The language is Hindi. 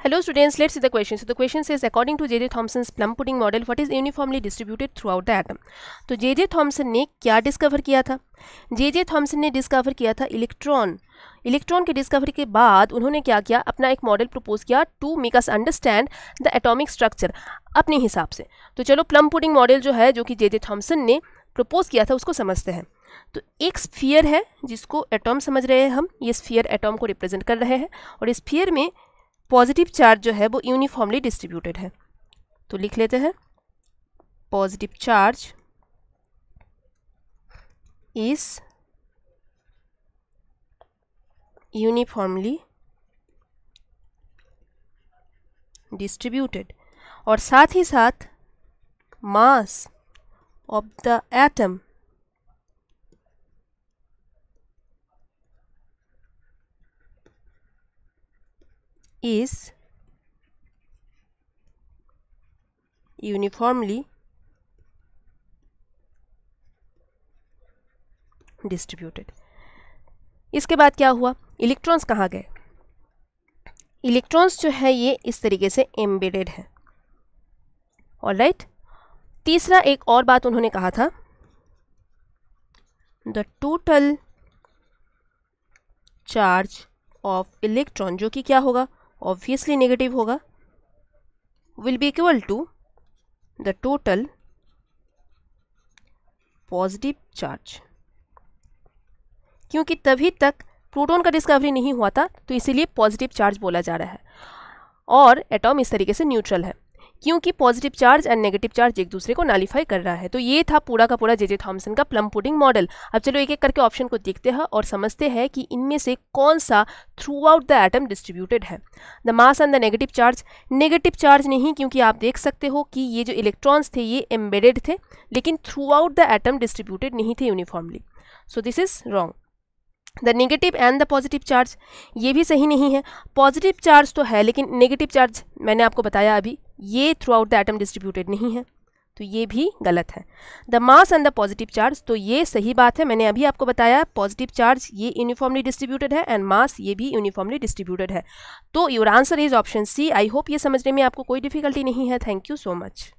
Hello students, let's see the question. So the question says according to J.J. Thomson's plum pudding model, what is uniformly distributed throughout the atom? तो J.J. थॉमसन ने क्या डिस्कवर किया था? J.J. थॉमसन ने डिस्कवर किया था इलेक्ट्रॉन के डिस्कवरी के बाद उन्होंने क्या किया, अपना एक मॉडल प्रपोज किया to make us understand the atomic structure अपने हिसाब से। तो चलो प्लम पुडिंग मॉडल जो है, जो कि J.J. थॉमसन ने प्रपोज किया था, उसको समझते हैं। तो एक स्फीयर है जिसको एटॉम समझ रहे हैं हम, ये स्फीयर एटॉम को रिप्रेजेंट कर रहे हैं और स्फीयर में पॉजिटिव चार्ज जो है वो यूनिफॉर्मली डिस्ट्रीब्यूटेड है। तो लिख लेते हैं positive charge is uniformly distributed, और साथ ही साथ mass of the atom is uniformly distributed। इसके बाद क्या हुआ, इलेक्ट्रॉन्स कहाँ गए? इलेक्ट्रॉन्स जो है ये इस तरीके से एम्बेडेड है। ऑलराइट, तीसरा एक और बात उन्होंने कहा था, the total charge of electron, जो कि क्या होगा, ऑब्वियसली नेगेटिव होगा, will be equal to the total positive charge, क्योंकि तभी तक प्रोटॉन का डिस्कवरी नहीं हुआ था, तो इसीलिए पॉजिटिव चार्ज बोला जा रहा है। और एटॉम इस तरीके से न्यूट्रल है क्योंकि positive charge and negative charge एक दूसरे को नालिफाई कर रहा है। तो ये था पूरा का पूरा J.J. थॉमसन का प्लम पुडिंग मॉडल। अब चलो एक एक करके ऑप्शन को देखते हैं और समझते हैं कि इनमें से कौन सा throughout the atom distributed है। The mass and the negative charge नहीं, क्योंकि आप देख सकते हो कि ये जो इलेक्ट्रॉन्स थे ये एम्बेडेड थे, लेकिन through out the atom distributed नहीं थे uniformly. So this is wrong. The negative and the positive charge, ये भी सही नहीं है। पॉजिटिव चार्ज तो है, लेकिन नेगेटिव चार्ज मैंने आपको बताया अभी, ये throughout the atom distributed नहीं है, तो ये भी गलत है। The mass and the positive charge, तो ये सही बात है, मैंने अभी आपको बताया पॉजिटिव चार्ज ये यूनिफॉर्मली डिस्ट्रीब्यूटेड है एंड मास ये भी यूनिफॉर्मली डिस्ट्रीब्यूटेड है। तो your answer is option C. I hope ये समझने में आपको कोई डिफिकल्टी नहीं है। Thank you so much.